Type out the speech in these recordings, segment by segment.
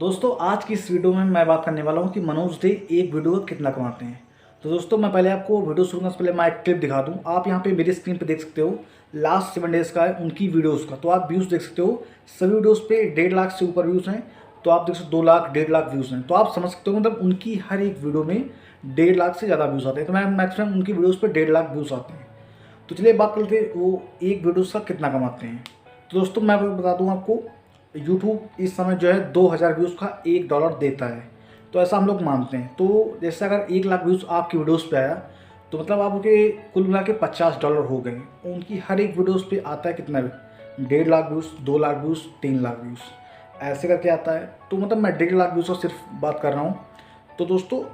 दोस्तों आज की इस वीडियो में मैं बात करने वाला हूं कि मनोज डे एक वीडियो का कितना कमाते हैं। तो दोस्तों मैं पहले आपको वीडियो शुरू करने से पहले मैं एक क्लिप दिखा दूं। आप यहां पे मेरी स्क्रीन पे देख सकते हो लास्ट 7 डेज़ का है उनकी वीडियोस का। तो आप व्यूज़ देख सकते हो, सभी वीडियोस पे 1.5 लाख से ऊपर व्यूज़ हैं। तो आप देख सकते हो 2 लाख 1.5 लाख व्यूज़ हैं। तो आप समझ सकते हो मतलब उनकी हर एक वीडियो में 1.5 लाख से ज़्यादा व्यूज़ आते हैं। तो मैं मैक्सिमम उनकी वीडियोज़ पर 1.5 लाख व्यूज़ आते हैं। तो चलिए बात करते हैं वो एक वीडियोज़ का कितना कमाते हैं। तो दोस्तों मैं बता दूँ आपको, यूट्यूब इस समय जो है 2000 व्यूज़ का $1 देता है। तो ऐसा हम लोग मानते हैं। तो जैसे अगर 1 लाख व्यूज़ आपकी वीडियोज़ पे आया तो मतलब आपके कुल मिला के $50 हो गए। उनकी हर एक वीडियोज़ पे आता है कितना, 1.5 lakh views, 2 lakh views, 3 lakh views, ऐसे करके आता है। तो मतलब मैं 1.5 लाख व्यूज़ का सिर्फ बात कर रहा हूँ। तो दोस्तों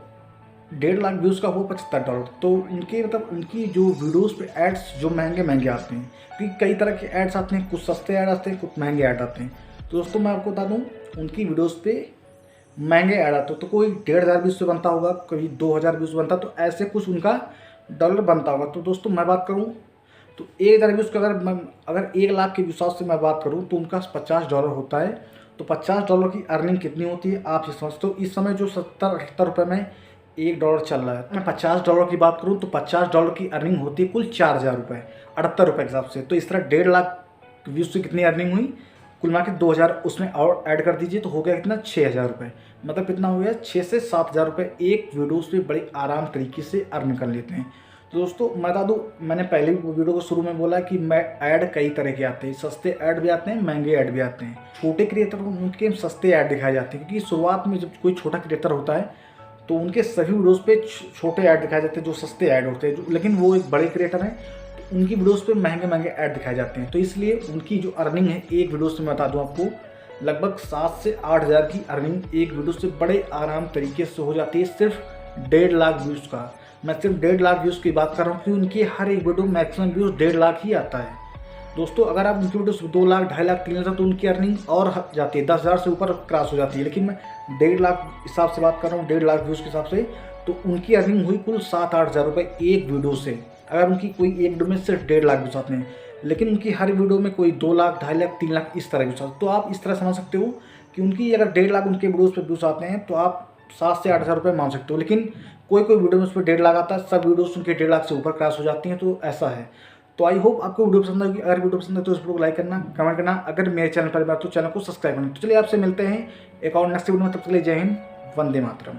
1.5 लाख व्यूज़ का हुआ $75। तो उनके मतलब उनकी जो वीडियोज़ पे एड्स जो महंगे महंगे आते हैं, क्योंकि कई तरह के एड्स आते हैं, कुछ सस्ते ऐड आते हैं, कुछ महंगे ऐड आते हैं। तो दोस्तों मैं आपको बता दूं, उनकी वीडियोस पे महंगे ऐड आते हो तो कोई 1,500 व्यूज़ से बनता होगा, कोई 2,000 व्यूज़ बनता, तो ऐसे कुछ उनका डॉलर बनता होगा। तो दोस्तों मैं बात करूं तो 1,000 व्यूज़ का अगर 1 लाख के हिसाब से मैं बात करूं तो उनका $50 होता है। तो $50 की अर्निंग कितनी होती है आप ये समझते हो। इस समय जो 70-78 रुपये में $1 चल रहा है, मैं $50 की बात करूँ तो $50 की अर्निंग होती है कुल 4,000 रुपये, 78 रुपये के हिसाब से। तो इस तरह 1.5 लाख व्यूज़ से कितनी अर्निंग हुई, कुल मिला के 2,000 उसमें और ऐड कर दीजिए तो हो गया कितना, 6,000 रुपये। मतलब कितना हो गया, 6 से 7,000 रुपये एक वीडियोज़ पे बड़े आराम तरीके से अर्न कर लेते हैं। तो दोस्तों मैं बता दूँ, मैंने पहले भी वीडियो को शुरू में बोला कि मैं ऐड कई तरह के आते हैं, सस्ते ऐड भी आते हैं, महंगे ऐड भी आते हैं। छोटे क्रिएटर को उनके सस्ते ऐड दिखाए जाते हैं, क्योंकि शुरुआत में जब कोई छोटा क्रिएटर होता है तो उनके सभी वीडियोज़ पे छोटे ऐड दिखाए जाते हैं जो सस्ते ऐड होते हैं, लेकिन वो एक बड़े क्रिएटर हैं तो उनकी वीडियोज़ पे महंगे महंगे ऐड दिखाए जाते हैं। तो इसलिए उनकी जो अर्निंग है एक वीडियो से मैं बता दूं आपको, लगभग 7 से 8,000 की अर्निंग एक वीडियो से बड़े आराम तरीके से हो जाती है, सिर्फ 1.5 लाख व्यूज़ का। मैं सिर्फ 1.5 लाख व्यूज़ की बात कर रहा हूँ कि उनकी हर एक वीडियो मैक्सिमम व्यूज़ 1.5 लाख ही आता है। दोस्तों अगर आप उनकी वीडियो 2 लाख, 2.5 लाख, 3 लाख तो उनकी अर्निंग और जाती है, 10,000 से ऊपर क्रॉस हो जाती है। लेकिन मैं 1.5 लाख हिसाब से बात कर रहा हूँ, 1.5 लाख व्यूज़ के हिसाब से। तो उनकी अर्निंग हुई कुल 7-8 हज़ार रुपये एक वीडियो से, अगर उनकी कोई एक वीडियो में सिर्फ 1.5 लाख व्यूज़ आते हैं। लेकिन उनकी हर वीडियो में कोई 2 लाख, 2.5 लाख, 3 लाख इस तरह व्यूज़ आते हैं। तो आप इस तरह समझ सकते हो कि उनकी अगर 1.5 लाख उनके वीडियोज़ पर व्यूज़ आते हैं तो आप 7 से 8 हज़ार रुपये मान सकते हो। लेकिन कोई कोई वीडियो में उस पर 1.5 लाख आता है, सब वीडियोस उनके 1.5 लाख से ऊपर क्रॉस हो जाती हैं। तो ऐसा है। तो आई होप आपको वीडियो पसंद आएगी। अगर वीडियो पसंद है तो इस वीडियो को लाइक करना, कमेंट करना, अगर मेरे चैनल पर बात तो चैनल को सब्सक्राइब करना। तो चलिए आपसे मिलते हैं एक और नेक्स्ट वीडियो में, तब तक के लिए जय हिंद, वंदे मातरम।